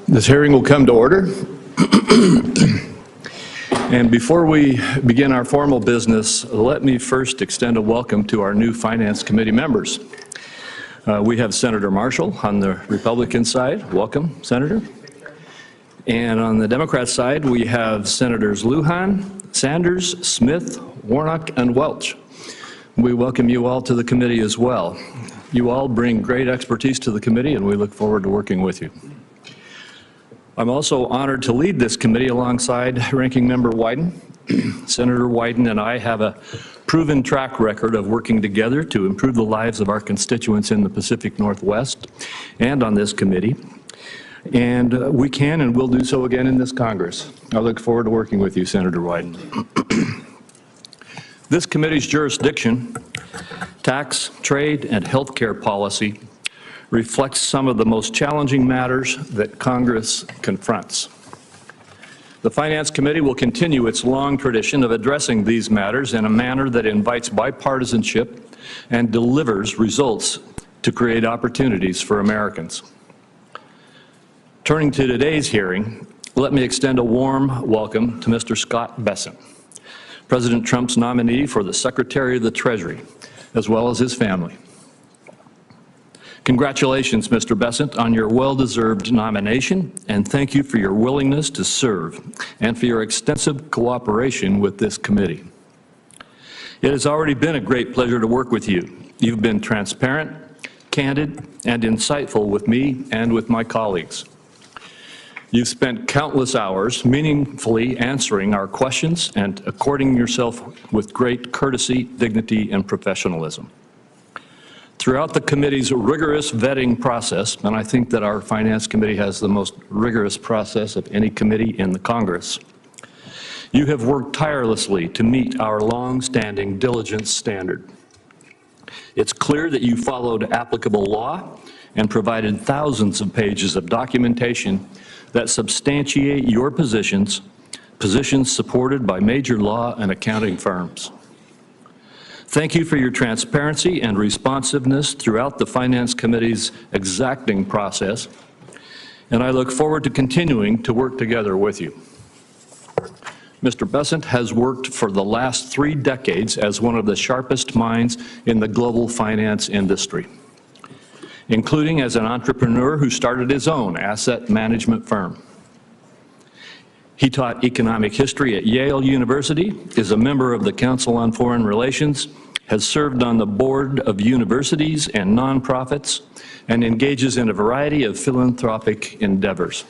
This hearing will come to order. And before we begin our formal business, let me first extend a welcome to our new Finance Committee members. We have Senator Marshall on the Republican side. Welcome, Senator. And on the Democrat side, we have Senators Lujan, Sanders, Smith, Warnock, and Welch. We welcome you all to the committee as well. You all bring great expertise to the committee, and we look forward to working with you. I'm also honored to lead this committee alongside Ranking Member Wyden. Senator Wyden and I have a proven track record of working together to improve the lives of our constituents in the Pacific Northwest and on this committee. And we can and will do so again in this Congress. I look forward to working with you, Senator Wyden. This committee's jurisdiction, tax, trade, and healthcare policy reflects some of the most challenging matters that Congress confronts. The Finance Committee will continue its long tradition of addressing these matters in a manner that invites bipartisanship and delivers results to create opportunities for Americans. Turning to today's hearing, let me extend a warm welcome to Mr. Scott Bessent, President Trump's nominee for the Secretary of the Treasury, as well as his family. Congratulations, Mr. Bessent, on your well-deserved nomination, and thank you for your willingness to serve and for your extensive cooperation with this committee. It has already been a great pleasure to work with you. You've been transparent, candid, and insightful with me and with my colleagues. You've spent countless hours meaningfully answering our questions and according yourself with great courtesy, dignity, and professionalism. Throughout the committee's rigorous vetting process, and I think that our Finance Committee has the most rigorous process of any committee in the Congress, you have worked tirelessly to meet our long-standing diligence standard. It's clear that you followed applicable law and provided thousands of pages of documentation that substantiate your positions supported by major law and accounting firms. Thank you for your transparency and responsiveness throughout the Finance Committee's exacting process, and I look forward to continuing to work together with you. Mr. Bessent has worked for the last 3 decades as one of the sharpest minds in the global finance industry, including as an entrepreneur who started his own asset management firm. He taught economic history at Yale University, is a member of the Council on Foreign Relations, has served on the board of universities and nonprofits, and engages in a variety of philanthropic endeavors.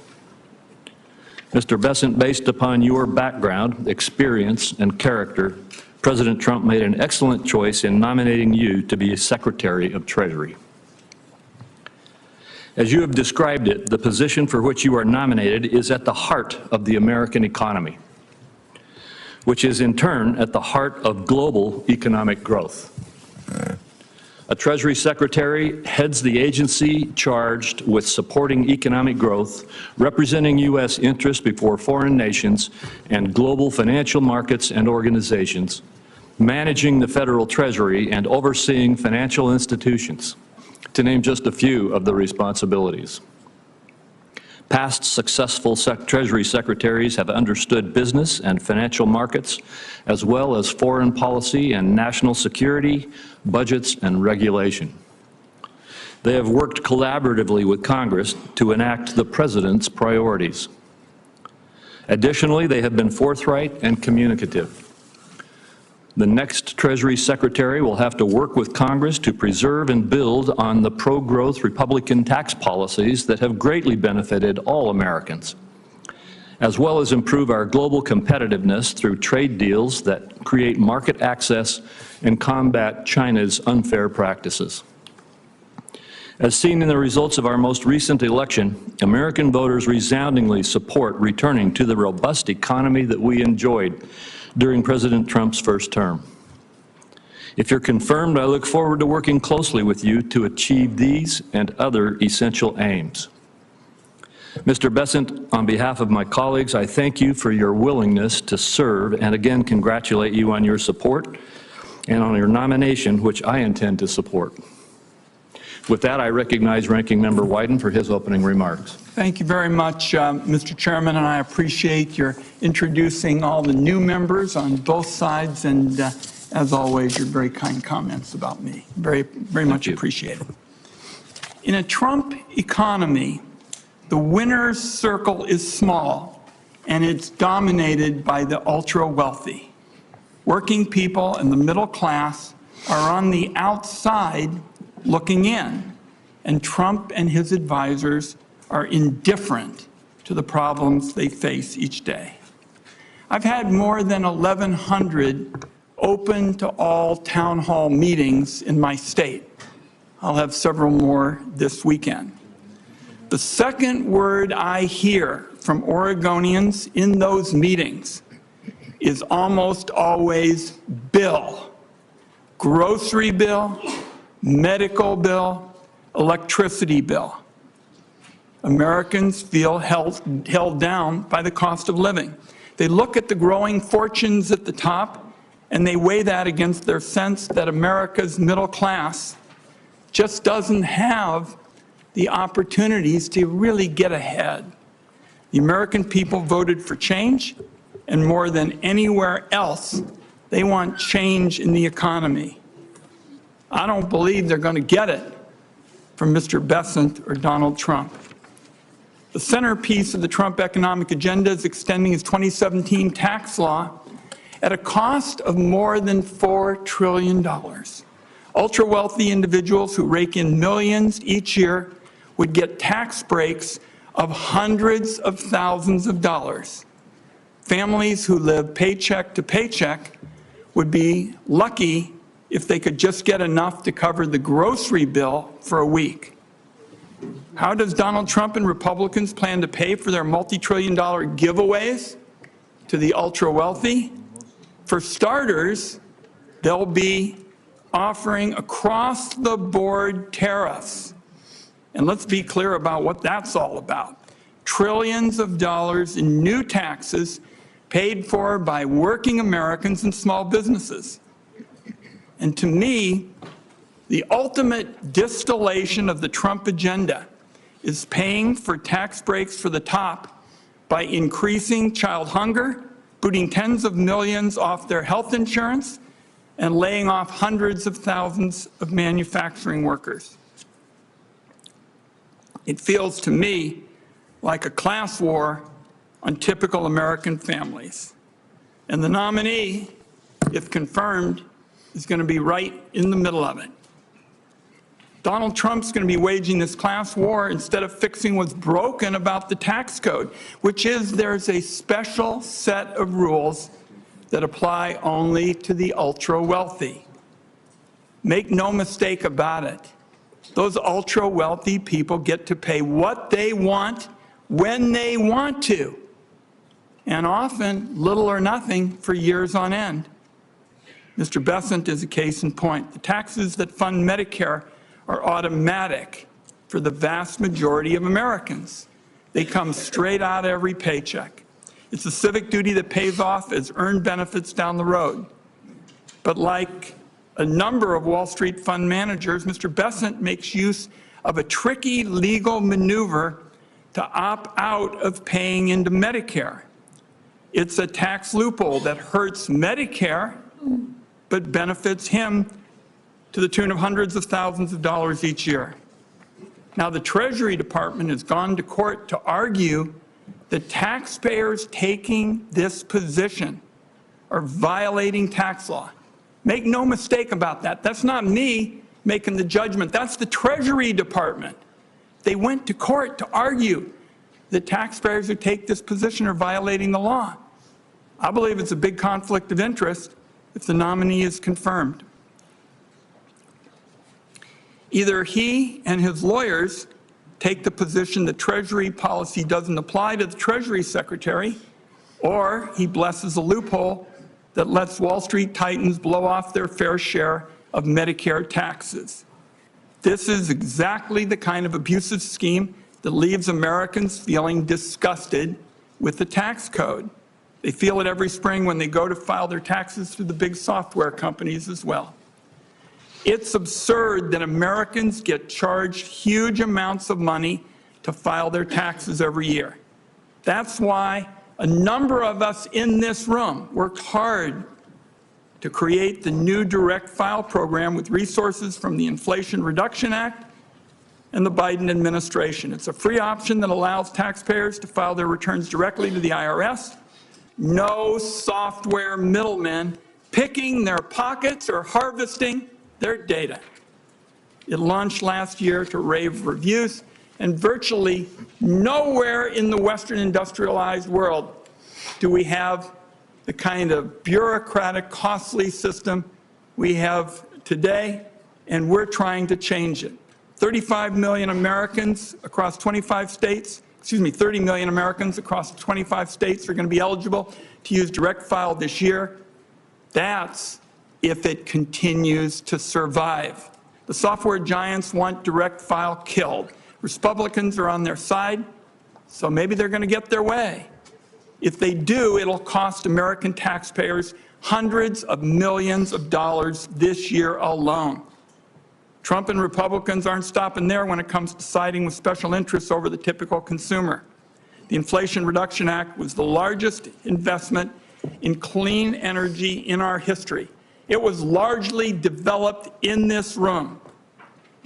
Mr. Bessent, based upon your background, experience, and character, President Trump made an excellent choice in nominating you to be Secretary of Treasury. As you have described it, the position for which you are nominated is at the heart of the American economy, which is in turn at the heart of global economic growth. A Treasury Secretary heads the agency charged with supporting economic growth, representing U.S. interests before foreign nations and global financial markets and organizations, managing the federal treasury and overseeing financial institutions, to name just a few of the responsibilities. Past successful Treasury secretaries have understood business and financial markets, as well as foreign policy and national security, budgets, and regulation. They have worked collaboratively with Congress to enact the President's priorities. Additionally, they have been forthright and communicative. The next Treasury Secretary will have to work with Congress to preserve and build on the pro-growth Republican tax policies that have greatly benefited all Americans, as well as improve our global competitiveness through trade deals that create market access and combat China's unfair practices. As seen in the results of our most recent election, American voters resoundingly support returning to the robust economy that we enjoyed during President Trump's first term. If you're confirmed, I look forward to working closely with you to achieve these and other essential aims. Mr. Bessent, on behalf of my colleagues, I thank you for your willingness to serve and again congratulate you on your support and on your nomination, which I intend to support. With that, I recognize Ranking Member Wyden for his opening remarks. Thank you very much, Mr. Chairman, and I appreciate your introducing all the new members on both sides, and as always, your very kind comments about me. Very much appreciated. In a Trump economy, the winner's circle is small, and it's dominated by the ultra-wealthy. Working people and the middle class are on the outside looking in, and Trump and his advisors are indifferent to the problems they face each day. I've had more than 1,100 open to all town hall meetings in my state. I'll have several more this weekend. The second word I hear from Oregonians in those meetings is almost always bill. Grocery bill, medical bill, electricity bill. Americans feel held down by the cost of living. They look at the growing fortunes at the top and they weigh that against their sense that America's middle class just doesn't have the opportunities to really get ahead. The American people voted for change, and more than anywhere else, they want change in the economy. I don't believe they're going to get it from Mr. Bessent or Donald Trump. The centerpiece of the Trump economic agenda is extending his 2017 tax law at a cost of more than $4 trillion. Ultra-wealthy individuals who rake in millions each year would get tax breaks of hundreds of thousands of dollars. Families who live paycheck to paycheck would be lucky if they could just get enough to cover the grocery bill for a week. How does Donald Trump and Republicans plan to pay for their multi-trillion-dollar giveaways to the ultra-wealthy? For starters, they'll be offering across-the-board tariffs. And let's be clear about what that's all about. Trillions of dollars in new taxes paid for by working Americans and small businesses. And to me, the ultimate distillation of the Trump agenda is paying for tax breaks for the top by increasing child hunger, booting tens of millions off their health insurance, and laying off hundreds of thousands of manufacturing workers. It feels to me like a class war on typical American families. And the nominee, if confirmed, is going to be right in the middle of it. Donald Trump's going to be waging this class war instead of fixing what's broken about the tax code, which is there's a special set of rules that apply only to the ultra-wealthy. Make no mistake about it. Those ultra-wealthy people get to pay what they want when they want to, and often little or nothing for years on end. Mr. Bessent is a case in point. The taxes that fund Medicare are automatic for the vast majority of Americans. They come straight out of every paycheck. It's a civic duty that pays off as earned benefits down the road. But like a number of Wall Street fund managers, Mr. Bessent makes use of a tricky legal maneuver to opt out of paying into Medicare. It's a tax loophole that hurts Medicare but benefits him to the tune of hundreds of thousands of dollars each year. Now, the Treasury Department has gone to court to argue that taxpayers taking this position are violating tax law. Make no mistake about that. That's not me making the judgment. That's the Treasury Department. They went to court to argue that taxpayers who take this position are violating the law. I believe it's a big conflict of interest if the nominee is confirmed. Either he and his lawyers take the position that Treasury policy doesn't apply to the Treasury Secretary, or he blesses a loophole that lets Wall Street titans blow off their fair share of Medicare taxes. This is exactly the kind of abusive scheme that leaves Americans feeling disgusted with the tax code. They feel it every spring when they go to file their taxes through the big software companies as well. It's absurd that Americans get charged huge amounts of money to file their taxes every year. That's why a number of us in this room worked hard to create the new direct file program with resources from the Inflation Reduction Act and the Biden administration. It's a free option that allows taxpayers to file their returns directly to the IRS. No software middlemen picking their pockets or harvesting their data. It launched last year to rave reviews, and virtually nowhere in the Western industrialized world do we have the kind of bureaucratic, costly system we have today, and we're trying to change it. 35 million Americans across 25 states, 30 million Americans across 25 states are going to be eligible to use direct file this year. That's if it continues to survive. The software giants want direct file killed. Republicans are on their side, so maybe they're going to get their way. If they do, it'll cost American taxpayers hundreds of millions of dollars this year alone. Trump and Republicans aren't stopping there when it comes to siding with special interests over the typical consumer. The Inflation Reduction Act was the largest investment in clean energy in our history. It was largely developed in this room,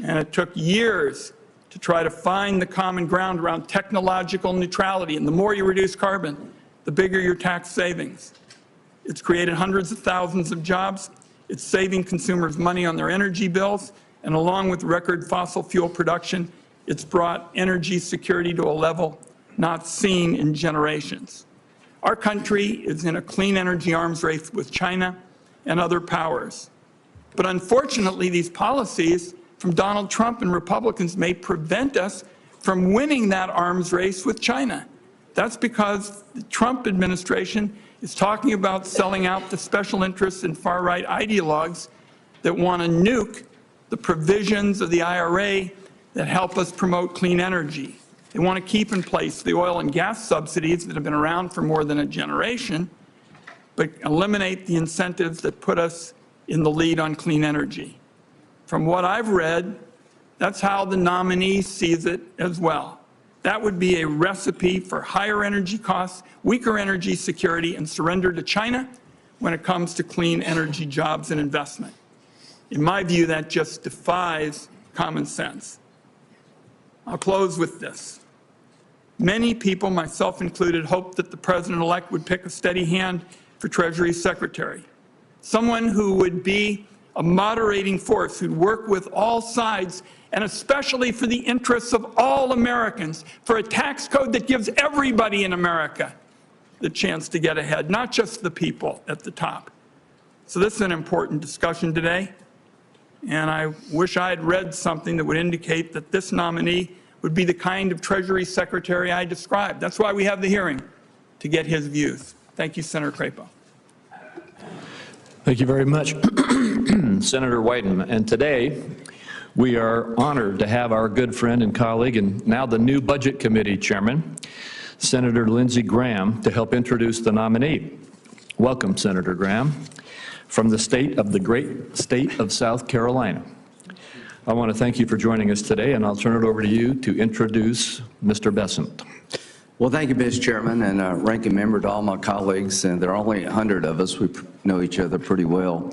and it took years to try to find the common ground around technological neutrality. And the more you reduce carbon, the bigger your tax savings. It's created hundreds of thousands of jobs. It's saving consumers money on their energy bills. And along with record fossil fuel production, it's brought energy security to a level not seen in generations. Our country is in a clean energy arms race with China and other powers. But unfortunately, these policies from Donald Trump and Republicans may prevent us from winning that arms race with China. That's because the Trump administration is talking about selling out the special interests and far-right ideologues that want to nuke the provisions of the IRA that help us promote clean energy. They want to keep in place the oil and gas subsidies that have been around for more than a generation, but eliminate the incentives that put us in the lead on clean energy. From what I've read, that's how the nominee sees it as well. That would be a recipe for higher energy costs, weaker energy security, and surrender to China when it comes to clean energy jobs and investment. In my view, that just defies common sense. I'll close with this. Many people, myself included, hoped that the president-elect would pick a steady hand for Treasury Secretary, someone who would be a moderating force, who'd work with all sides, and especially for the interests of all Americans, for a tax code that gives everybody in America the chance to get ahead, not just the people at the top. So this is an important discussion today, and I wish I had read something that would indicate that this nominee would be the kind of Treasury Secretary I described. That's why we have the hearing, to get his views. Thank you, Senator Crapo. Thank you very much, Senator Wyden. And today, we are honored to have our good friend and colleague, and now the new Budget Committee Chairman, Senator Lindsey Graham, to help introduce the nominee. Welcome, Senator Graham, from the great state of South Carolina. I want to thank you for joining us today, and I'll turn it over to you to introduce Mr. Bessent. Well, thank you, Mr. Chairman, and ranking member to all my colleagues, and there are only 100 of us. We know each other pretty well.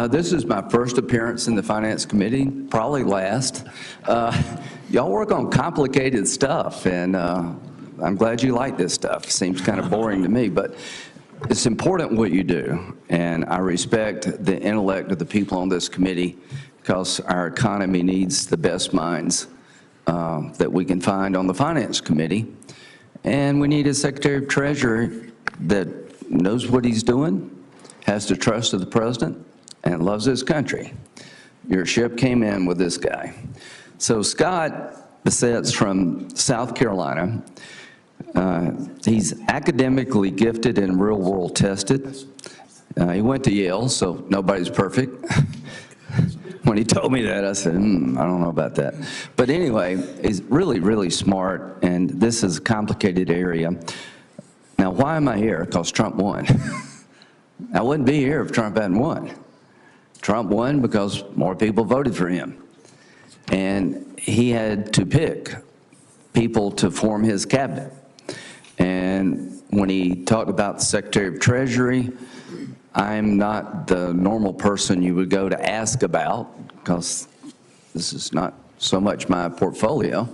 This is my first appearance in the Finance Committee, probably last. Y'all work on complicated stuff, and I'm glad you like this stuff. It seems kind of boring to me, but it's important what you do, and I respect the intellect of the people on this committee because our economy needs the best minds that we can find on the Finance Committee. And we need a Secretary of Treasury that knows what he's doing, has the trust of the President, and loves his country. Your ship came in with this guy. So Scott Bessent's from South Carolina. He's academically gifted and real-world tested. He went to Yale, so nobody's perfect. When he told me that, I said, I don't know about that. But anyway, he's really, really smart, and this is a complicated area. Now, why am I here? Because Trump won. I wouldn't be here if Trump hadn't won. Trump won because more people voted for him. And he had to pick people to form his cabinet. And when he talked about the Secretary of Treasury, I'm not the normal person you would go to ask about, because this is not so much my portfolio.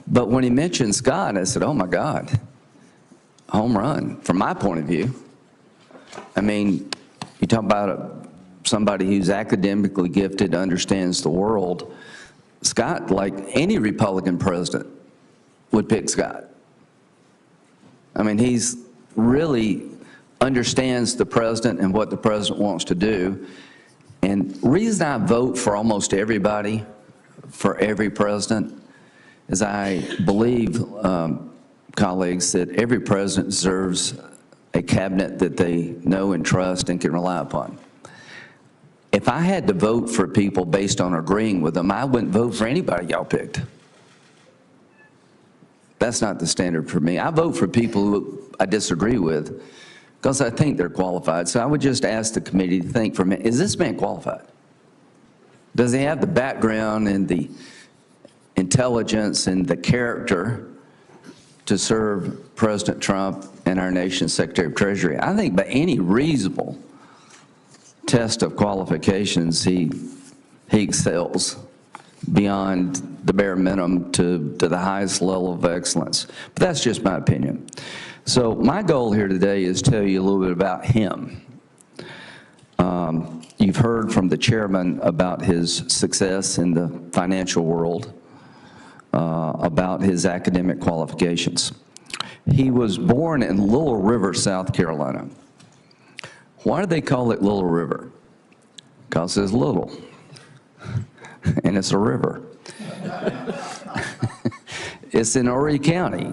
But when he mentioned Scott, I said, oh my God, home run, from my point of view. I mean, you talk about somebody who's academically gifted, understands the world. Scott, like any Republican president, would pick Scott. I mean, he's really understands the president and what the president wants to do. And the reason I vote for almost everybody, for every president, is I believe, colleagues, that every president deserves a cabinet that they know and trust and can rely upon. If I had to vote for people based on agreeing with them, I wouldn't vote for anybody y'all picked. That's not the standard for me. I vote for people who I disagree with because I think they're qualified. So I would just ask the committee to think for a minute, is this man qualified? Does he have the background and the intelligence and the character to serve President Trump and our nation's Secretary of Treasury? I think by any reasonable test of qualifications, he excels beyond the bare minimum to the highest level of excellence. But that's just my opinion. So my goal here today is to tell you a little bit about him. You've heard from the chairman about his success in the financial world, about his academic qualifications. He was born in Little River, South Carolina. Why do they call it Little River? Because it's little, and it's a river. It's in Horry County.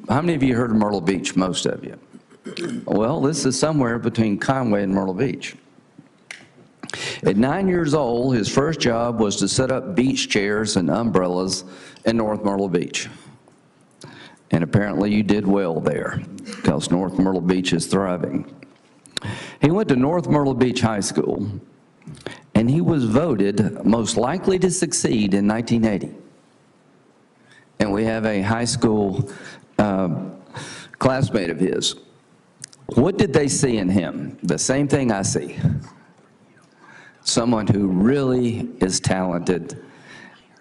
How many of you heard of Myrtle Beach? Most of you. Well, this is somewhere between Conway and Myrtle Beach. At 9 years old, his first job was to set up beach chairs and umbrellas in North Myrtle Beach. And apparently you did well there, because North Myrtle Beach is thriving. He went to North Myrtle Beach High School, and he was voted most likely to succeed in 1980. And we have a high school classmate of his. What did they see in him? The same thing I see. Someone who really is talented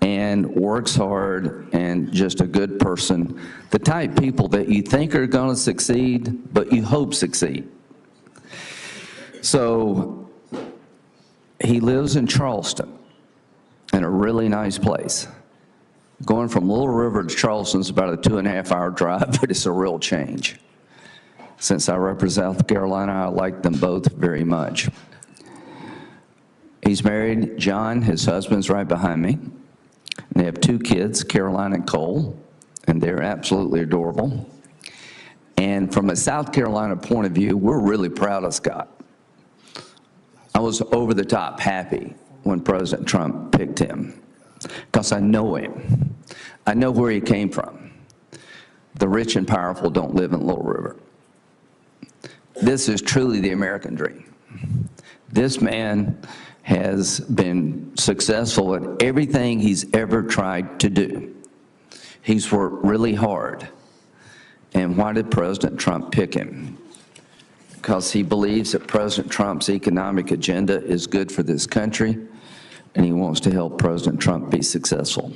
and works hard and just a good person. The type of people that you think are going to succeed, but you hope succeed. So he lives in Charleston, in a really nice place. Going from Little River to Charleston is about a 2.5-hour drive, but it's a real change. Since I represent South Carolina, I like them both very much. He's married, John, his husband's right behind me. And they have 2 kids, Caroline and Cole, and they're absolutely adorable. And from a South Carolina point of view, we're really proud of Scott. I was over the top happy when President Trump picked him, because I know him. I know where he came from. The rich and powerful don't live in Little River. This is truly the American dream. This man has been successful at everything he's ever tried to do. He's worked really hard. And why did President Trump pick him? Because he believes that President Trump's economic agenda is good for this country, and he wants to help President Trump be successful.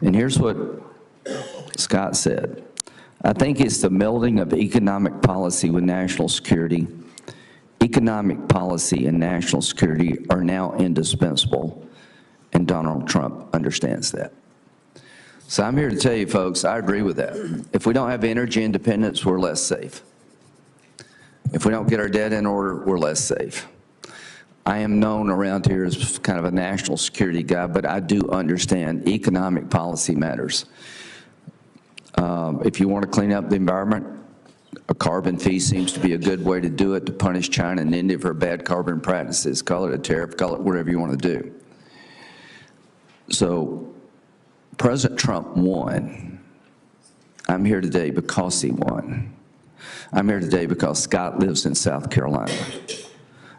And here's what Scott said. I think it's the melding of economic policy with national security. Economic policy and national security are now indispensable, and Donald Trump understands that. So I'm here to tell you, folks, I agree with that. If we don't have energy independence, we're less safe. If we don't get our debt in order, we're less safe. I am known around here as kind of a national security guy, but I do understand economic policy matters. If you want to clean up the environment, a carbon fee seems to be a good way to do it, to punish China and India for bad carbon practices. Call it a tariff, call it whatever you want to do. So President Trump won. I'm here today because he won. I'm here today because Scott lives in South Carolina.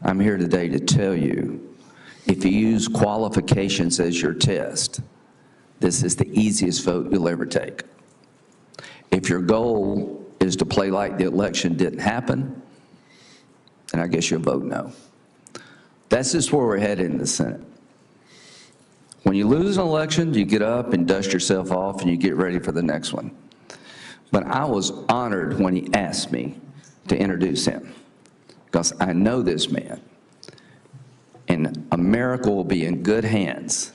I'm here today to tell you If you use qualifications as your test, this is the easiest vote you'll ever take. If your goal is to play like the election didn't happen, then I guess you'll vote no. That's just where we're headed in the Senate. When you lose an election, you get up and dust yourself off and you get ready for the next one. But I was honored when he asked me to introduce him, because I know this man, and America will be in good hands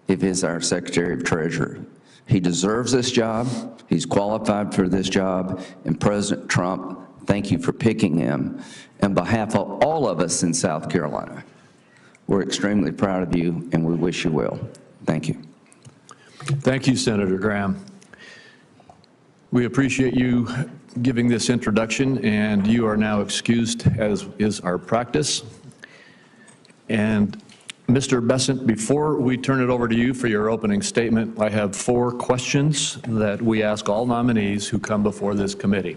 if he's our Secretary of Treasury. He deserves this job, he's qualified for this job, and President Trump, thank you for picking him. On behalf of all of us in South Carolina, we're extremely proud of you, and we wish you well. Thank you. Thank you, Senator Graham. We appreciate you giving this introduction, and you are now excused, as is our practice. And Mr. Bessent, before we turn it over to you for your opening statement, I have 4 questions that we ask all nominees who come before this committee.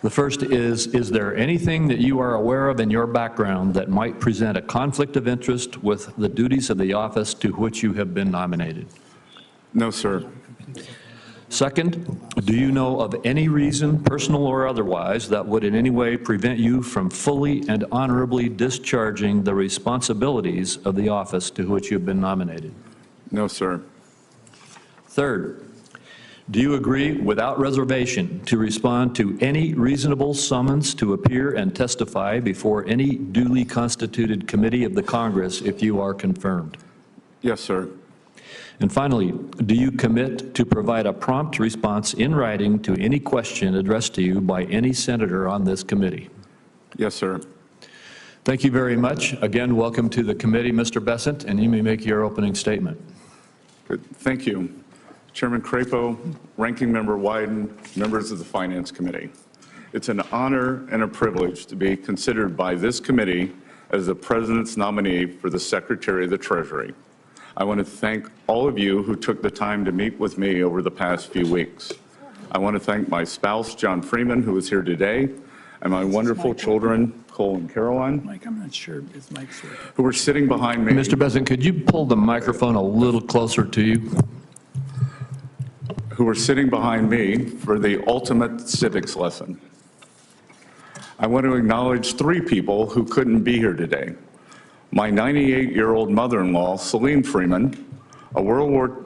The first is there anything that you are aware of in your background that might present a conflict of interest with the duties of the office to which you have been nominated? No, sir. Second, do you know of any reason, personal or otherwise, that would in any way prevent you from fully and honorably discharging the responsibilities of the office to which you've been nominated? No, sir. Third, do you agree without reservation to respond to any reasonable summons to appear and testify before any duly constituted committee of the Congress if you are confirmed? Yes, sir. And finally, do you commit to provide a prompt response in writing to any question addressed to you by any senator on this committee? Yes, sir. Thank you very much. Again, welcome to the committee, Mr. Bessent, and you may make your opening statement. Good. Thank you. Chairman Crapo, Ranking Member Wyden, members of the Finance Committee. It's an honor and a privilege to be considered by this committee as the President's nominee for the Secretary of the Treasury. I want to thank all of you who took the time to meet with me over the past few weeks. I want to thank my spouse, John Freeman, who is here today, and my wonderful children, Cole and Caroline, Mike, I'm not sure his mic's working. who are sitting behind me. Mr. Bessent, could you pull the microphone a little closer to you? Who are sitting behind me for the ultimate civics lesson. I want to acknowledge 3 people who couldn't be here today. My 98-year-old mother-in-law, Celine Freeman, a World War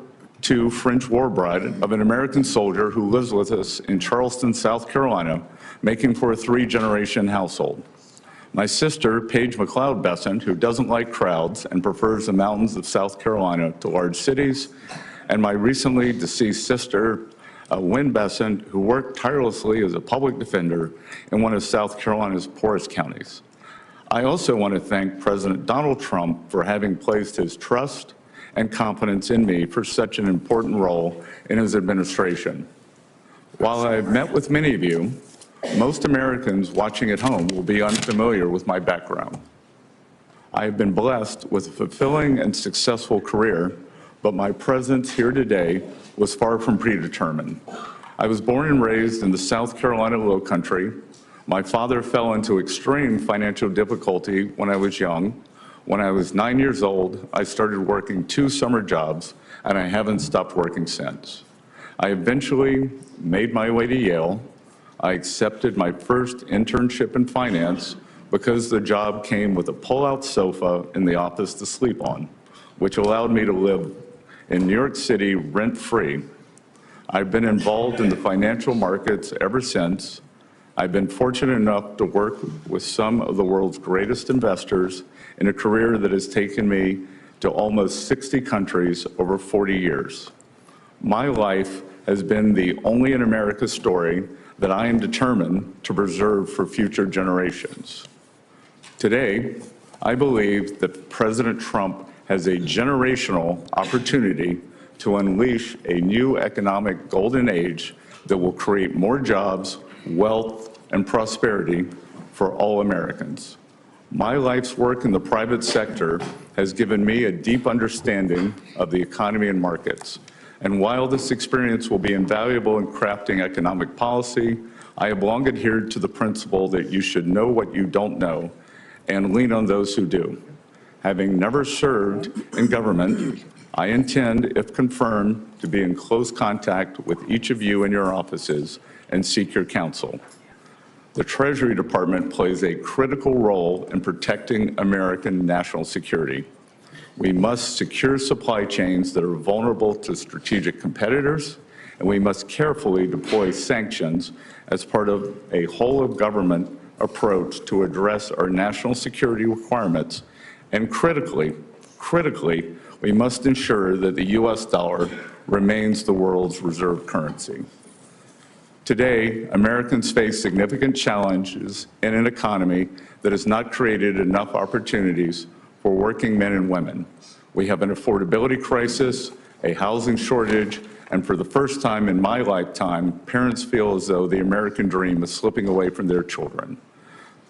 II French war bride of an American soldier who lives with us in Charleston, South Carolina, making for a 3-generation household. My sister, Paige McLeod Bessent, who doesn't like crowds and prefers the mountains of South Carolina to large cities, and my recently deceased sister, Wynn Bessent, who worked tirelessly as a public defender in one of South Carolina's poorest counties. I also want to thank President Donald Trump for having placed his trust and confidence in me for such an important role in his administration. While I've met with many of you, most Americans watching at home will be unfamiliar with my background. I have been blessed with a fulfilling and successful career, but my presence here today was far from predetermined. I was born and raised in the South Carolina Lowcountry. My father fell into extreme financial difficulty when I was young. When I was 9 years old, I started working 2 summer jobs, and I haven't stopped working since. I eventually made my way to Yale. I accepted my first internship in finance because the job came with a pull-out sofa in the office to sleep on, which allowed me to live in New York City rent-free. I've been involved in the financial markets ever since. I've been fortunate enough to work with some of the world's greatest investors in a career that has taken me to almost 60 countries over 40 years. My life has been the only in America story that I am determined to preserve for future generations. Today, I believe that President Trump has a generational opportunity to unleash a new economic golden age that will create more jobs, wealth, and prosperity for all Americans. My life's work in the private sector has given me a deep understanding of the economy and markets. And while this experience will be invaluable in crafting economic policy, I have long adhered to the principle that you should know what you don't know and lean on those who do. Having never served in government, I intend, if confirmed, to be in close contact with each of you in your offices and seek your counsel. The Treasury Department plays a critical role in protecting American national security. We must secure supply chains that are vulnerable to strategic competitors, and we must carefully deploy sanctions as part of a whole-of-government approach to address our national security requirements. And critically, we must ensure that the U.S. dollar remains the world's reserve currency. Today, Americans face significant challenges in an economy that has not created enough opportunities for working men and women. We have an affordability crisis, a housing shortage, and for the first time in my lifetime, parents feel as though the American dream is slipping away from their children.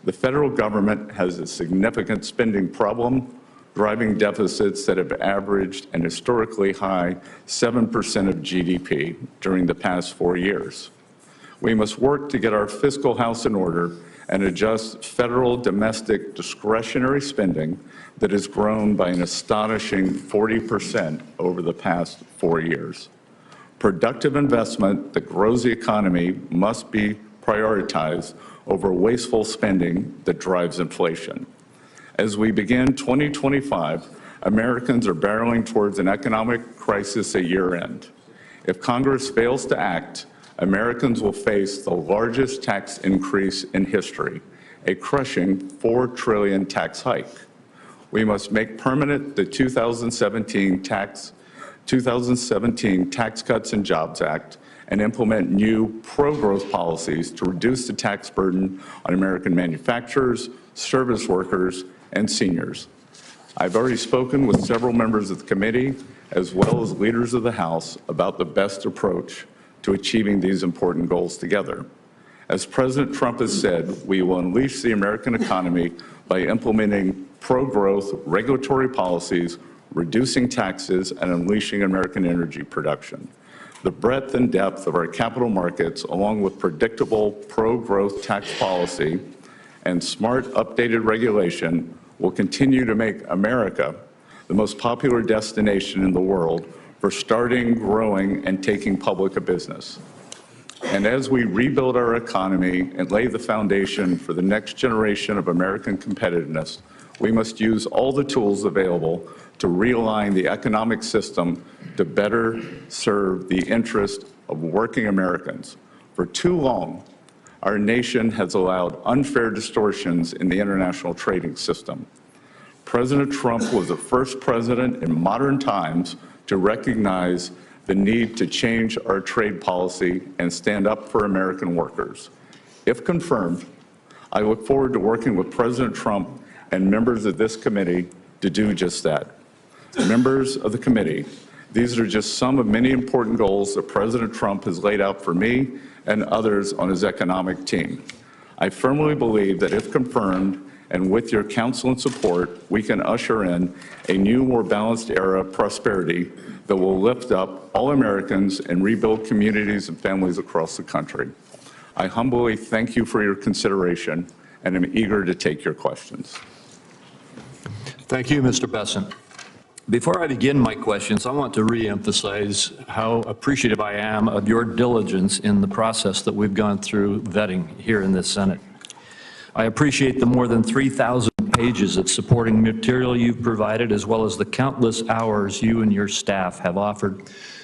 The federal government has a significant spending problem, driving deficits that have averaged an historically high 7% of GDP during the past 4 years. We must work to get our fiscal house in order and adjust federal domestic discretionary spending that has grown by an astonishing 40% over the past 4 years. Productive investment that grows the economy must be prioritized over wasteful spending that drives inflation. As we begin 2025, Americans are barreling towards an economic crisis at year-end. If Congress fails to act, Americans will face the largest tax increase in history, a crushing $4 trillion tax hike. We must make permanent the 2017 Tax Cuts and Jobs Act and implement new pro-growth policies to reduce the tax burden on American manufacturers, service workers, and seniors. I've already spoken with several members of the committee, as well as leaders of the House, about the best approach to achieving these important goals together. As President Trump has said, we will unleash the American economy by implementing pro-growth regulatory policies, reducing taxes, and unleashing American energy production. The breadth and depth of our capital markets, along with predictable pro-growth tax policy and smart updated regulation, will continue to make America the most popular destination in the world for starting, growing, and taking public a business. And as we rebuild our economy and lay the foundation for the next generation of American competitiveness, we must use all the tools available to realign the economic system to better serve the interest of working Americans. For too long, our nation has allowed unfair distortions in the international trading system. President Trump was the first president in modern times to recognize the need to change our trade policy and stand up for American workers. If confirmed, I look forward to working with President Trump and members of this committee to do just that. Members of the committee, these are just some of many important goals that President Trump has laid out for me and others on his economic team. I firmly believe that if confirmed, and with your counsel and support, we can usher in a new, more balanced era of prosperity that will lift up all Americans and rebuild communities and families across the country. I humbly thank you for your consideration, and am eager to take your questions. Thank you, Mr. Bessent. Before I begin my questions, I want to re-emphasize how appreciative I am of your diligence in the process that we've gone through vetting here in this Senate. I appreciate the more than 3,000 pages of supporting material you've provided, as well as the countless hours you and your staff have offered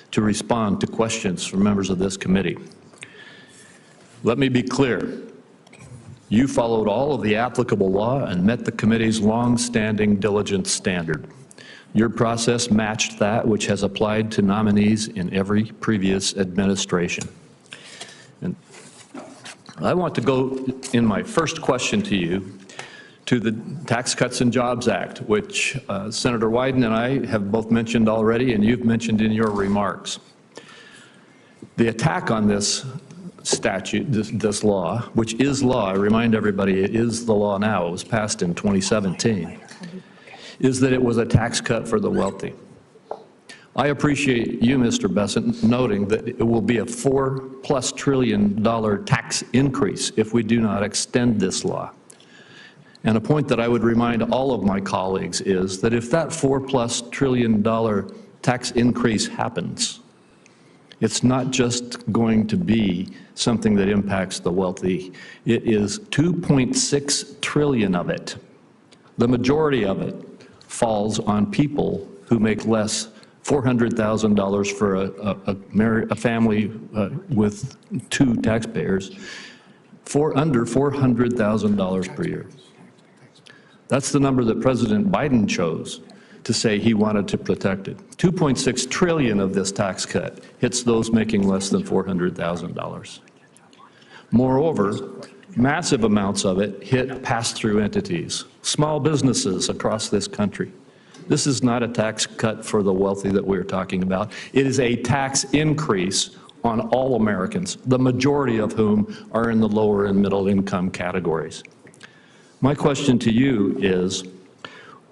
to respond to questions from members of this committee. Let me be clear. You followed all of the applicable law and met the committee's long-standing diligence standard. Your process matched that which has applied to nominees in every previous administration. And I want to go in my first question to you to the Tax Cuts and Jobs Act, which Senator Wyden and I have both mentioned already, and you've mentioned in your remarks. The attack on this statute, this law, which is law, I remind everybody it is the law now, it was passed in 2017, is that it was a tax cut for the wealthy. I appreciate you, Mr. Bessent, noting that it will be a $4+ trillion tax increase if we do not extend this law. And a point that I would remind all of my colleagues is that if that $4+ trillion tax increase happens, it's not just going to be something that impacts the wealthy. It is 2.6 trillion of it. The majority of it falls on people who make less $400,000 for a family with 2 taxpayers, for under $400,000 per year. That's the number that President Biden chose to say he wanted to protect it. 2.6 trillion of this tax cut hits those making less than $400,000. Moreover, massive amounts of it hit pass-through entities, small businesses across this country. This is not a tax cut for the wealthy that we're talking about. It is a tax increase on all Americans, the majority of whom are in the lower and middle income categories. My question to you is,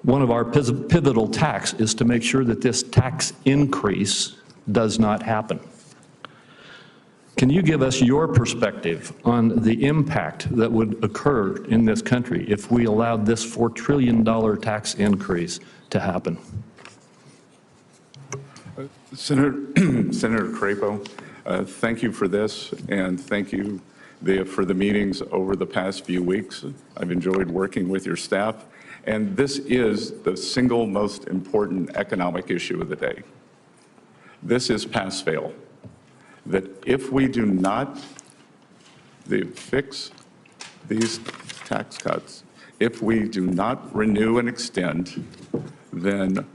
one of our pivotal tasks is to make sure that this tax increase does not happen. Can you give us your perspective on the impact that would occur in this country if we allowed this $4 trillion tax increase to happen? Senator Crapo, thank you for this, and thank you for the meetings over the past few weeks. I've enjoyed working with your staff, and this is the single most important economic issue of the day. This is pass-fail. That if we do not fix these tax cuts, if we do not renew and extend, then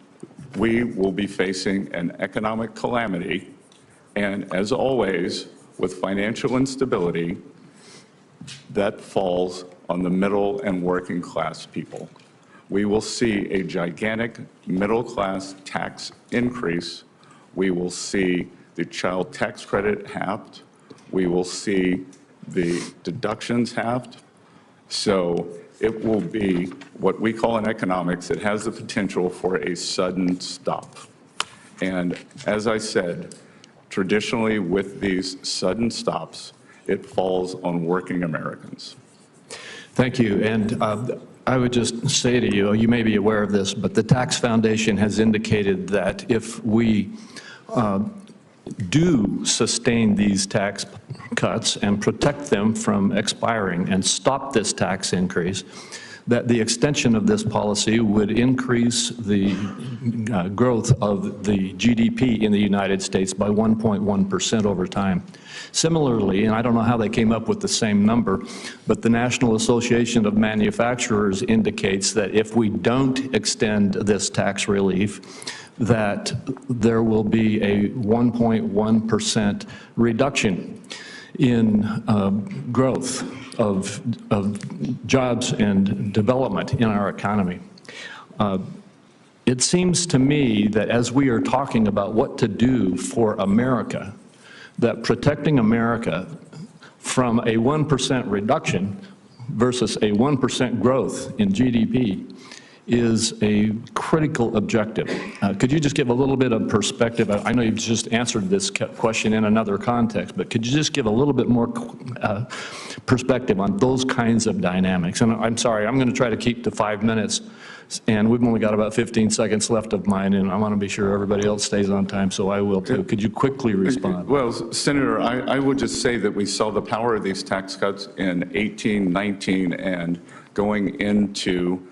we will be facing an economic calamity, and as always, with financial instability, that falls on the middle and working class people. We will see a gigantic middle class tax increase. We will see the child tax credit halved. We will see the deductions halved. So it will be what we call in economics, it has the potential for a sudden stop. And as I said, traditionally with these sudden stops, it falls on working Americans. Thank you. And I would just say to you, you may be aware of this, but the Tax Foundation has indicated that if we do sustain these tax cuts and protect them from expiring and stop this tax increase, that the extension of this policy would increase the growth of the GDP in the United States by 1.1% over time. Similarly, and I don't know how they came up with the same number, but the National Association of Manufacturers indicates that if we don't extend this tax relief, that there will be a 1.1% reduction in growth of jobs and development in our economy. It seems to me that as we are talking about what to do for America, that protecting America from a 1% reduction versus a 1% growth in GDP is a critical objective. Could you just give a little bit of perspective? I know you've just answered this question in another context, but could you just give a little bit more perspective on those kinds of dynamics? And I'm sorry, I'm going to try to keep to 5 minutes, and we've only got about 15 seconds left of mine, and I want to be sure everybody else stays on time, so I will too. Could you quickly respond? Well, Senator, I would just say that we saw the power of these tax cuts in 18, 19, and going into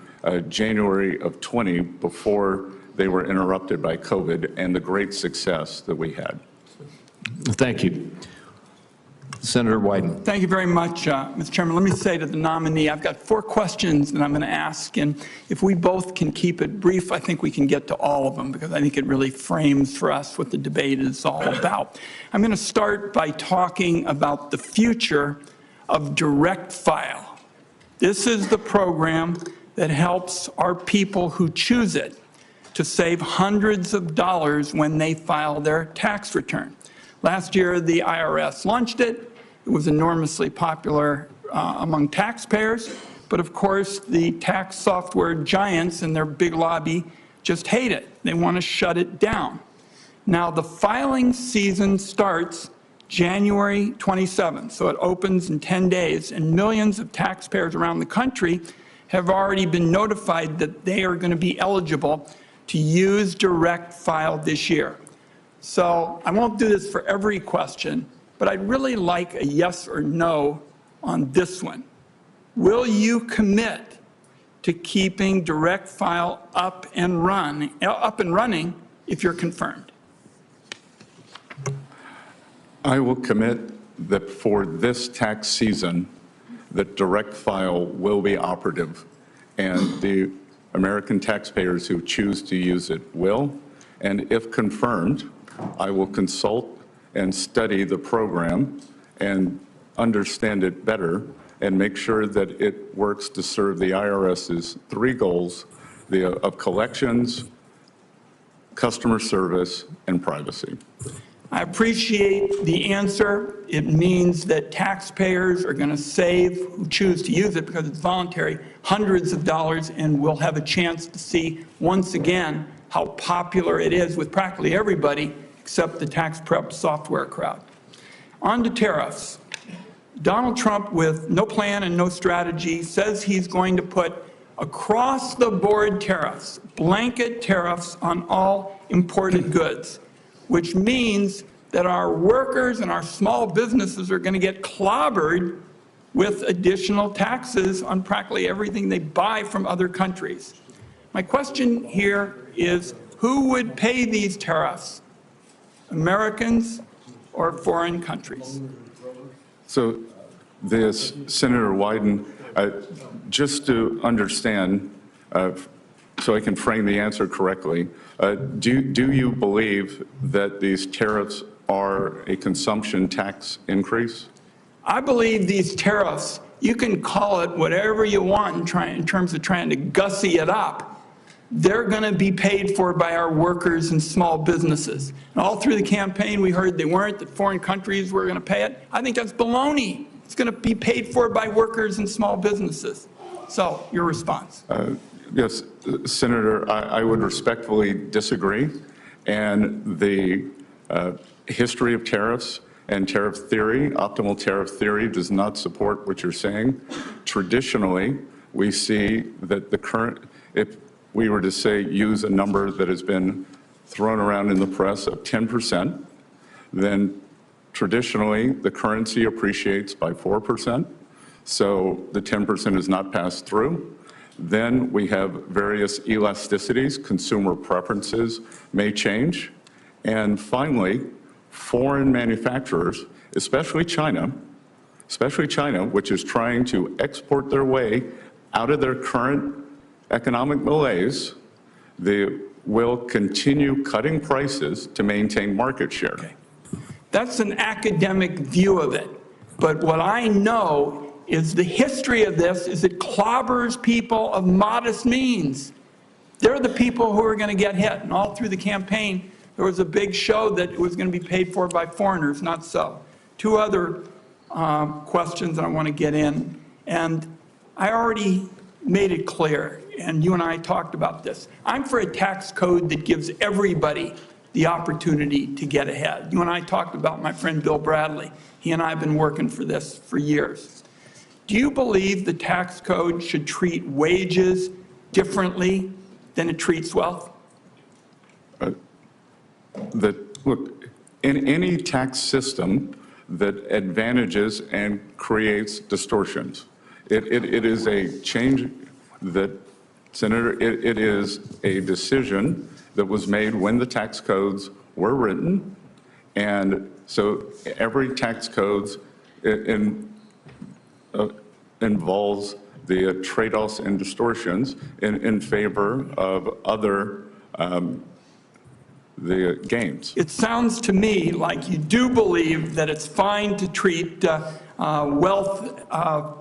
January of 20 before they were interrupted by COVID, and the great success that we had. Thank you. Senator Wyden. Thank you very much, Mr. Chairman. Let me say to the nominee, I've got 4 questions that I'm going to ask, and if we both can keep it brief, I think we can get to all of them, because I think it really frames for us what the debate is all about. I'm going to start by talking about the future of direct file. This is the program that helps our people who choose it to save hundreds of dollars when they file their tax return. Last year, the IRS launched it. It was enormously popular among taxpayers, but of course, the tax software giants and their big lobby just hate it. They want to shut it down. Now, the filing season starts January 27th, so it opens in 10 days, and millions of taxpayers around the country have already been notified that they are going to be eligible to use direct file this year. So I won't do this for every question, but I'd really like a yes or no on this one. Will you commit to keeping direct file up and running if you're confirmed? I will commit that for this tax season, that direct file will be operative, and the American taxpayers who choose to use it will. And if confirmed, I will consult and study the program and understand it better and make sure that it works to serve the IRS's three goals of collections, customer service, and privacy. I appreciate the answer. It means that taxpayers are going to save, who choose to use it because it's voluntary, hundreds of dollars, and we'll have a chance to see once again how popular it is with practically everybody except the tax prep software crowd. On to tariffs. Donald Trump, with no plan and no strategy, says he's going to put across-the-board tariffs, blanket tariffs on all imported goods, which means that our workers and our small businesses are going to get clobbered with additional taxes on practically everything they buy from other countries. My question here is, who would pay these tariffs? Americans or foreign countries? So this, Senator Wyden, just to understand, so I can frame the answer correctly, do you believe that these tariffs are a consumption tax increase? I believe these tariffs, you can call it whatever you want in terms of trying to gussy it up. They're going to be paid for by our workers and small businesses. And all through the campaign, we heard they weren't, that foreign countries were going to pay it. I think that's baloney. It's going to be paid for by workers and small businesses. So, your response? Yes, Senator, I would respectfully disagree. And the history of tariffs and tariff theory, optimal tariff theory, does not support what you're saying. Traditionally, we see that the current, if we were to say use a number that has been thrown around in the press of 10%, then traditionally the currency appreciates by 4%. So the 10% is not passed through. Then we have various elasticities, consumer preferences may change. And finally, foreign manufacturers, especially China, which is trying to export their way out of their current economic malaise, they will continue cutting prices to maintain market share. Okay. That's an academic view of it. But what I know is the history of this is it clobbers people of modest means. They're the people who are going to get hit. And all through the campaign, there was a big show that it was going to be paid for by foreigners, not so. Two other questions I want to get in. And I already made it clear, and you and I talked about this. I'm for a tax code that gives everybody the opportunity to get ahead. You and I talked about my friend Bill Bradley. He and I have been working for this for years. Do you believe the tax code should treat wages differently than it treats wealth? Look, in any tax system that advantages and creates distortions, it is a change that, Senator, it is a decision that was made when the tax codes were written. And so every tax code involves the trade-offs and distortions in favor of other the gains. It sounds to me like you do believe that it's fine to treat wealth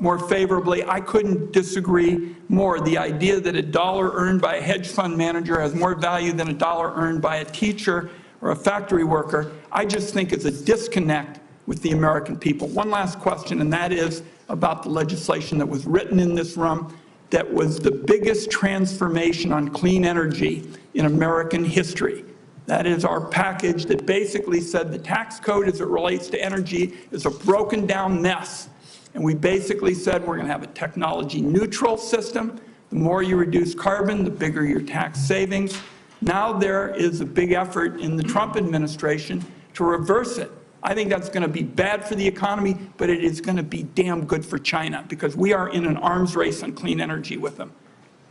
more favorably. I couldn't disagree more. The idea that a dollar earned by a hedge fund manager has more value than a dollar earned by a teacher or a factory worker, I just think it's a disconnect with the American people. One last question, and that is about the legislation that was written in this room that was the biggest transformation on clean energy in American history. That is our package that basically said the tax code as it relates to energy is a broken down mess. And we basically said we're going to have a technology neutral system. The more you reduce carbon, the bigger your tax savings. Now there is a big effort in the Trump administration to reverse it. I think that's going to be bad for the economy, but it is going to be damn good for China because we are in an arms race on clean energy with them.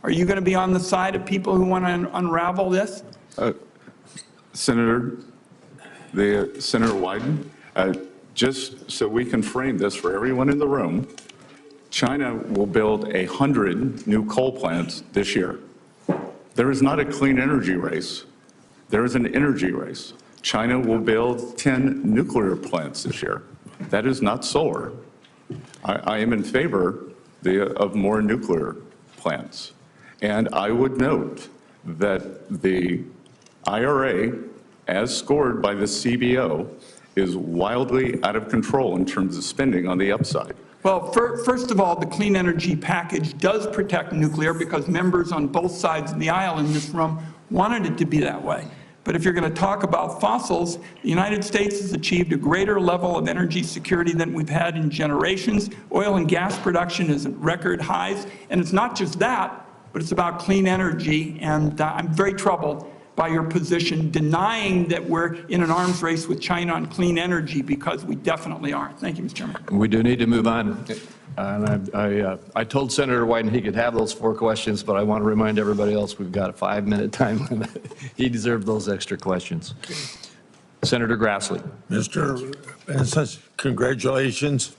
Are you going to be on the side of people who want to unravel this? Senator Wyden, just so we can frame this for everyone in the room, China will build 100 new coal plants this year. There is not a clean energy race. There is an energy race. China will build 10 nuclear plants this year. That is not solar. I am in favor of more nuclear plants. And I would note that the IRA, as scored by the CBO, is wildly out of control in terms of spending on the upside. Well, first of all, the clean energy package does protect nuclear because members on both sides of the aisle in this room wanted it to be that way. But if you're going to talk about fossils, the United States has achieved a greater level of energy security than we've had in generations. Oil and gas production is at record highs. And it's not just that, but it's about clean energy. And I'm very troubled by your position denying that we're in an arms race with China on clean energy, because we definitely are. Thank you, Mr. Chairman. We do need to move on. And I told Senator Wyden he could have those 4 questions, but I want to remind everybody else we've got a 5-minute time limit. He deserved those extra questions. Senator Grassley. Mr. Bessent, congratulations.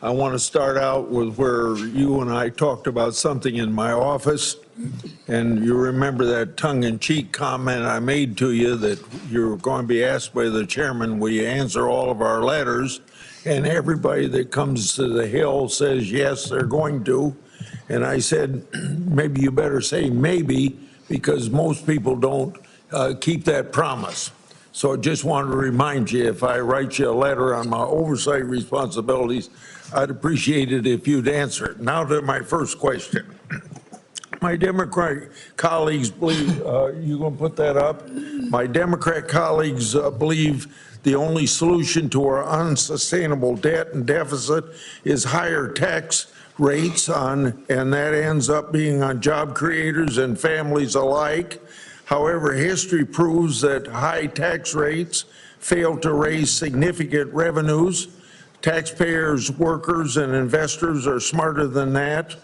I want to start out with where you and I talked about something in my office, and you remember that tongue-in-cheek comment I made to you that you're going to be asked by the chairman, will you answer all of our letters? And everybody that comes to the Hill says, yes, they're going to. And I said, maybe you better say maybe, because most people don't keep that promise. So I just wanted to remind you, if I write you a letter on my oversight responsibilities, I'd appreciate it if you'd answer it. Now to my first question. My Democratic colleagues believe, you gonna put that up? My Democrat colleagues believe the only solution to our unsustainable debt and deficit is higher tax rates on, and that ends up being on job creators and families alike. However, history proves that high tax rates fail to raise significant revenues. Taxpayers, workers, and investors are smarter than that.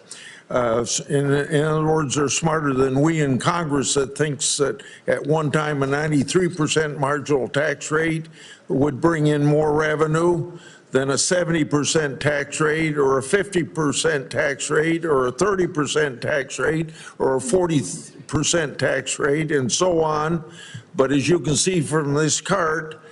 In other words, they're smarter than we in Congress that thinks that at one time a 93% marginal tax rate would bring in more revenue than a 70% tax rate or a 50% tax rate or a 30% tax rate or a 40% tax rate and so on. But as you can see from this chart,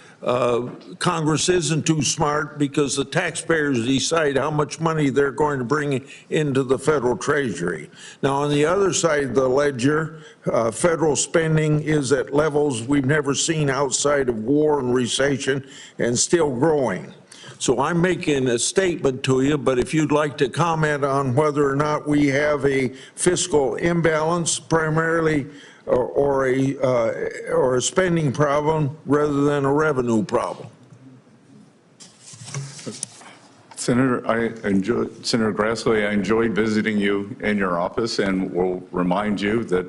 Congress isn't too smart because the taxpayers decide how much money they're going to bring into the federal treasury. Now, on the other side of the ledger, federal spending is at levels we've never seen outside of war and recession and still growing. So I'm making a statement to you, but if you'd like to comment on whether or not we have a fiscal imbalance primarily or a spending problem rather than a revenue problem. Senator Grassley, I enjoyed visiting you in your office, and will remind you that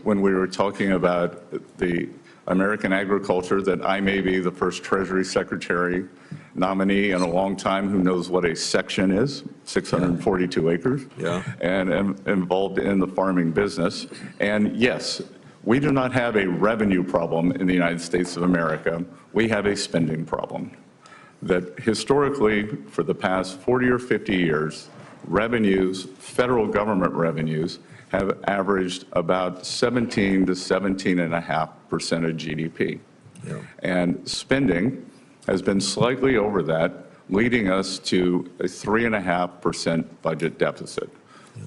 when we were talking about the American agriculture, that I may be the first Treasury Secretary nominee in a long time who knows what a section is, 642 acres, and am involved in the farming business. And yes, we do not have a revenue problem in the United States of America. We have a spending problem. That historically, for the past 40 or 50 years, revenues, federal government revenues, have averaged about 17 to 17.5% of GDP. And spending has been slightly over that, leading us to a 3.5% budget deficit,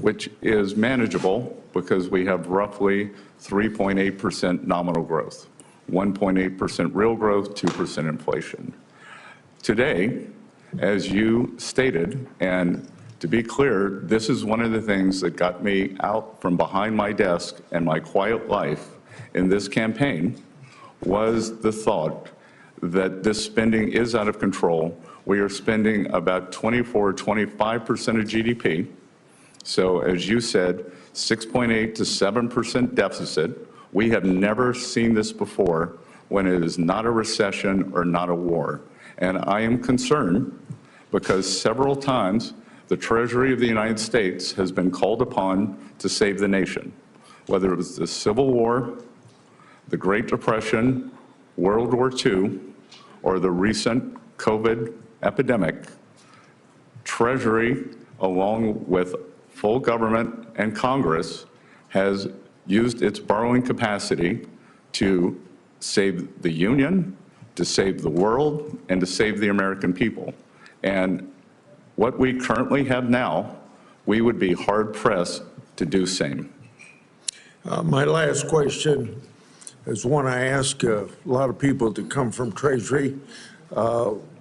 which is manageable because we have roughly 3.8% nominal growth, 1.8% real growth, 2% inflation. Today, as you stated, and to be clear, this is one of the things that got me out from behind my desk and my quiet life in this campaign, was the thought that this spending is out of control. we are spending about 25% of GDP. So as you said, 6.8 to 7% deficit. We have never seen this before when it is not a recession or not a war. And I am concerned because several times the Treasury of the United States has been called upon to save the nation, whether it was the Civil War, the Great Depression, World War II, or the recent COVID epidemic. Treasury, along with full government and Congress, has used its borrowing capacity to save the Union, to save the world, and to save the American people. And what we currently have now, we would be hard-pressed to do same. My last question is one I ask a lot of people to come from Treasury.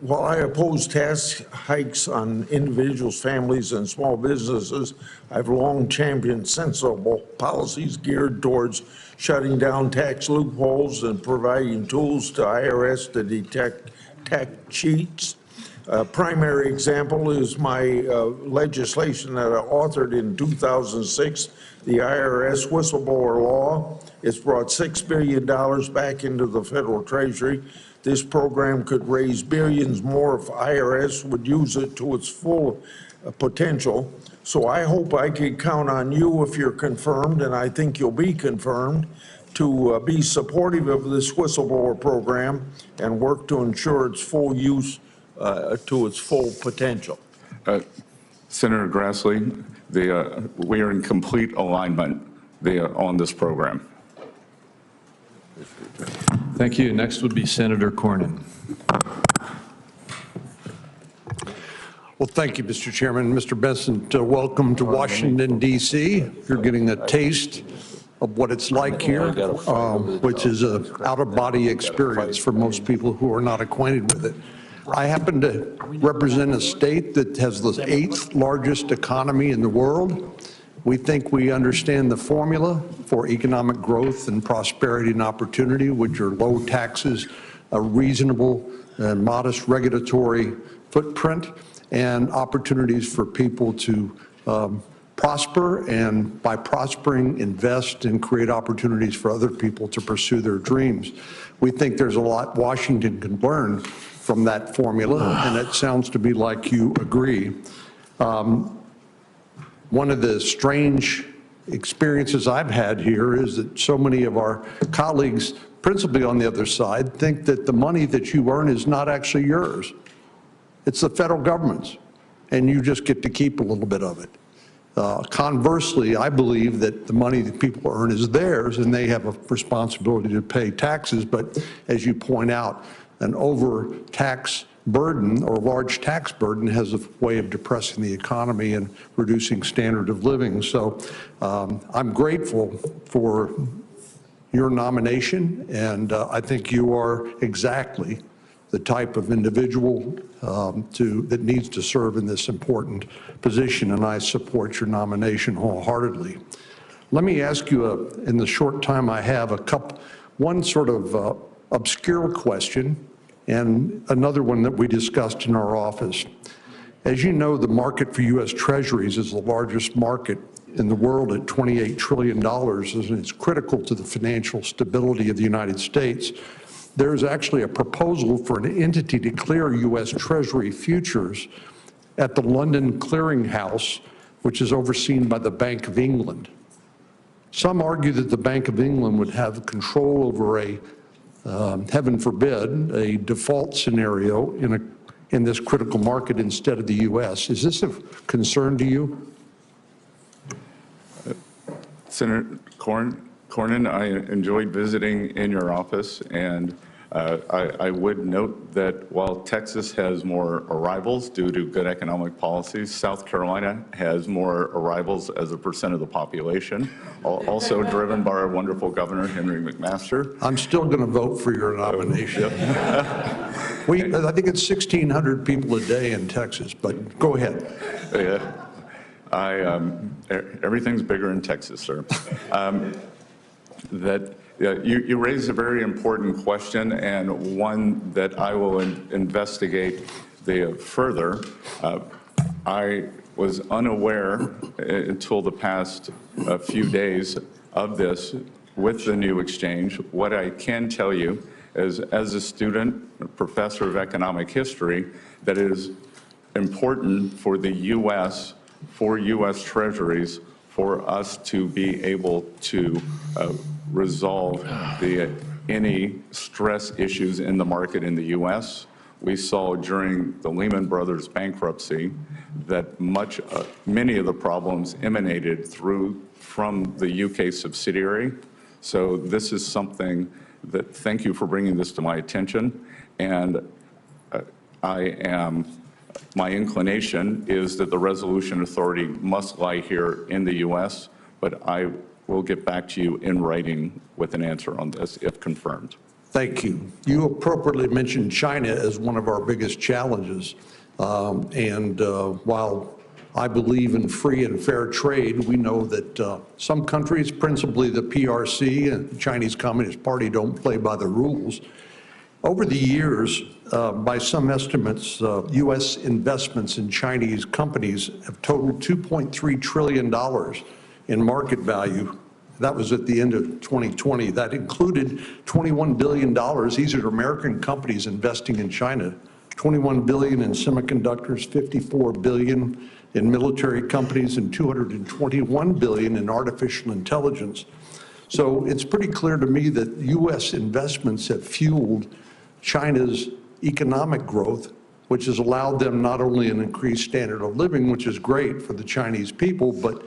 While I oppose tax hikes on individuals, families, and small businesses, I've long championed sensible policies geared towards shutting down tax loopholes and providing tools to IRS to detect tax cheats. A primary example is my legislation that I authored in 2006, the IRS whistleblower law. It's brought $6 billion back into the federal treasury. This program could raise billions more if IRS would use it to its full potential. So I hope I can count on you if you're confirmed, and I think you'll be confirmed, to be supportive of this whistleblower program and work to ensure its full use to its full potential. Senator Grassley, we are in complete alignment on this program. Thank you. Next would be Senator Cornyn. Well, thank you, Mr. Chairman. Mr. Bessent, welcome to Washington, D.C. You're getting a taste of what it's like here, which is an out-of-body experience for most people who are not acquainted with it. I happen to represent a state that has the 8th largest economy in the world. We think we understand the formula for economic growth and prosperity and opportunity, which are low taxes, a reasonable and modest regulatory footprint, and opportunities for people to prosper, and by prospering, invest and create opportunities for other people to pursue their dreams. We think there's a lot Washington can learn from that formula, and it sounds to be like you agree. One of the strange experiences I've had here is that so many of our colleagues, principally on the other side, think that the money that you earn is not actually yours. It's the federal government's, and you just get to keep a little bit of it. Conversely, I believe that the money that people earn is theirs, and they have a responsibility to pay taxes, but as you point out, an over-tax burden or large tax burden has a way of depressing the economy and reducing standard of living. So I'm grateful for your nomination, and I think you are exactly the type of individual that needs to serve in this important position, and I support your nomination wholeheartedly. Let me ask you, in the short time I have, one sort of obscure question and another one that we discussed in our office. As you know, the market for U.S. Treasuries is the largest market in the world at $28 trillion, and it's critical to the financial stability of the United States. There's actually a proposal for an entity to clear U.S. Treasury futures at the London Clearing House, which is overseen by the Bank of England. Some argue that the Bank of England would have control over heaven forbid, a default scenario in this critical market instead of the U.S. Is this a concern to you? Senator Cornyn, I enjoyed visiting in your office, and I would note that while Texas has more arrivals due to good economic policies, South Carolina has more arrivals as a percent of the population, also driven by our wonderful governor, Henry McMaster. I'm still going to vote for your nomination. I think it's 1,600 people a day in Texas, but go ahead. Yeah, everything's bigger in Texas, sir. You raised a very important question, and one that I will investigate. further, I was unaware until the past few days of this with the new exchange. What I can tell you is, as a student, a professor of economic history, that it is important for the U.S., for U.S. treasuries, for us to be able to resolve any stress issues in the market in the U.S. We saw during the Lehman Brothers bankruptcy that many of the problems emanated from the UK subsidiary. So this is something that, thank you for bringing this to my attention. And my inclination is that the resolution authority must lie here in the US, but I will get back to you in writing with an answer on this if confirmed. Thank you. You appropriately mentioned China as one of our biggest challenges. While I believe in free and fair trade, we know that some countries, principally the PRC and the Chinese Communist Party, don't play by the rules. Over the years, by some estimates, U.S. investments in Chinese companies have totaled $2.3 trillion in market value. That was at the end of 2020. That included $21 billion. These are American companies investing in China. $21 billion in semiconductors, $54 billion in military companies, and $221 billion in artificial intelligence. So it's pretty clear to me that U.S. investments have fueled China's economic growth, which has allowed them not only an increased standard of living, which is great for the Chinese people, but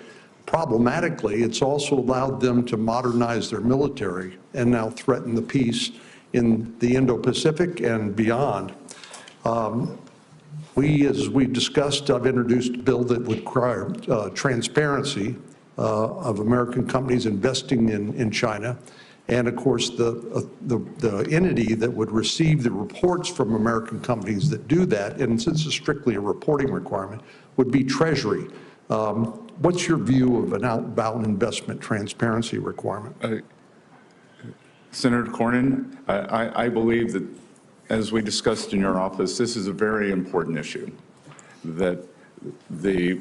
problematically, it's also allowed them to modernize their military and now threaten the peace in the Indo-Pacific and beyond. As we discussed, I've introduced a bill that would require transparency of American companies investing in China. And of course, the entity that would receive the reports from American companies that do that, and since it's strictly a reporting requirement, would be Treasury. What's your view of an outbound investment transparency requirement? Senator Cornyn, I believe that, as we discussed in your office, this is a very important issue. That the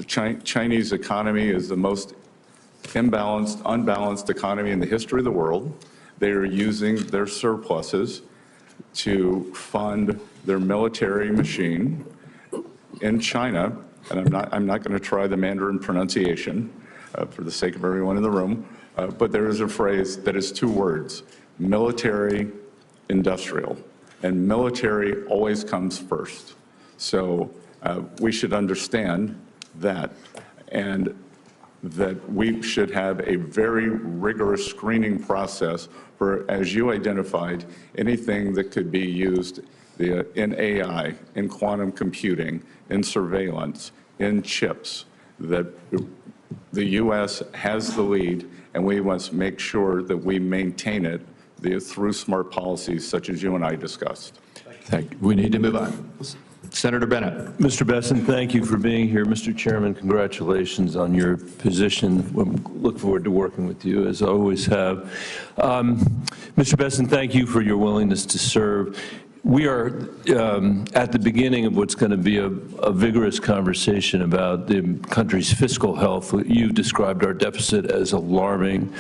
Chinese economy is the most unbalanced economy in the history of the world. They are using their surpluses to fund their military machine. In China, and I'm not going to try the Mandarin pronunciation for the sake of everyone in the room, but there is a phrase that is two words: military industrial, and military always comes first. So we should understand that, and that we should have a very rigorous screening process for, as you identified, anything that could be used in AI, in quantum computing, in surveillance, in chips, that the U.S. has the lead, and we must make sure that we maintain it through smart policies such as you and I discussed. Thank you. We need to move on. Senator Bennett. Mr. Bessent, thank you for being here. Mr. Chairman, congratulations on your position. We look forward to working with you, as I always have. Mr. Bessent, thank you for your willingness to serve. We are at the beginning of what's going to be a vigorous conversation about the country's fiscal health. You've described our deficit as alarming,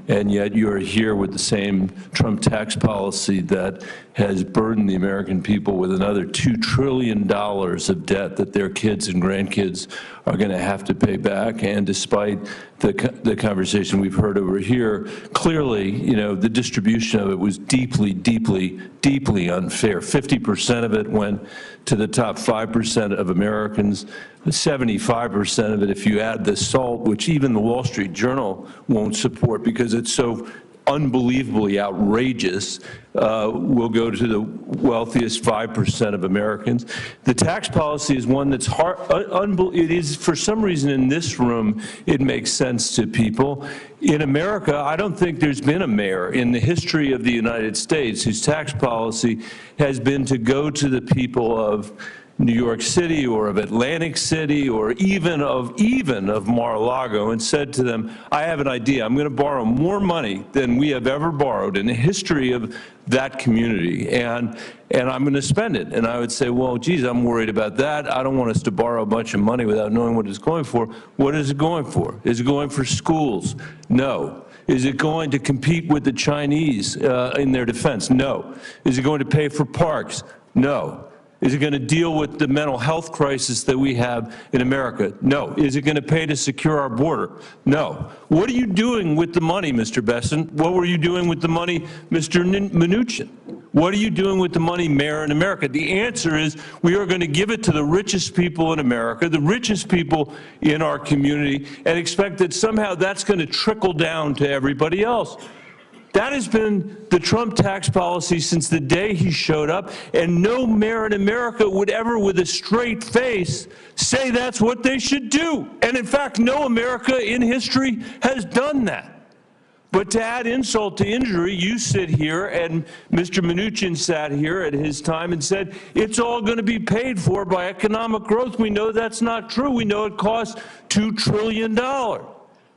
and yet you are here with the same Trump tax policy that has burdened the American people with another $2 trillion of debt that their kids and grandkids are going to have to pay back. And despite the conversation we've heard over here, clearly, you know, the distribution of it was deeply, deeply, deeply unfair. 50% of it went to the top 5% of Americans, 75% of it, if you add the SALT, which even the Wall Street Journal won't support because it's so unbelievably outrageous, will go to the wealthiest 5% of Americans. The tax policy is one that's hard, it is, for some reason in this room, it makes sense to people. In America, I don't think there's been a mayor in the history of the United States whose tax policy has been to go to the people of New York City or of Atlantic City or even of Mar-a-Lago and said to them, I have an idea. I'm going to borrow more money than we have ever borrowed in the history of that community, and I'm going to spend it. And I would say, well, geez, I'm worried about that. I don't want us to borrow a bunch of money without knowing what it's going for. What is it going for? Is it going for schools? No. Is it going to compete with the Chinese in their defense? No. Is it going to pay for parks? No. Is it going to deal with the mental health crisis that we have in America? No. Is it going to pay to secure our border? No. What are you doing with the money, Mr. Bessent? What were you doing with the money, Mr. Mnuchin? What are you doing with the money, Mayor, in America? The answer is we are going to give it to the richest people in America, the richest people in our community, and expect that somehow that's going to trickle down to everybody else. That has been the Trump tax policy since the day he showed up, and no mayor in America would ever, with a straight face, say that's what they should do. And in fact, no America in history has done that. But to add insult to injury, you sit here, and Mr. Mnuchin sat here at his time and said, it's all going to be paid for by economic growth. We know that's not true. We know it costs $2 trillion.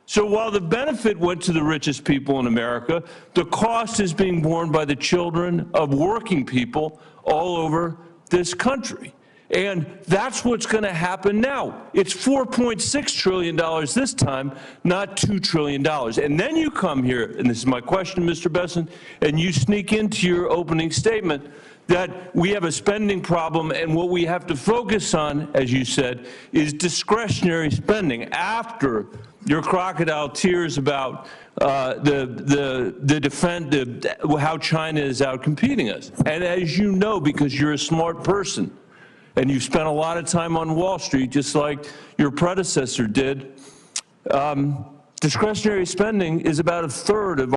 So while the benefit went to the richest people in America, the cost is being borne by the children of working people all over this country. And that's what's going to happen now. It's $4.6 trillion this time, not $2 trillion. And then you come here, and this is my question, Mr. Bessent, and you sneak into your opening statement that we have a spending problem, and what we have to focus on, as you said, is discretionary spending after your crocodile tears about how China is out competing us. And as you know, because you're a smart person, and you've spent a lot of time on Wall Street, just like your predecessor did, discretionary spending is about a third of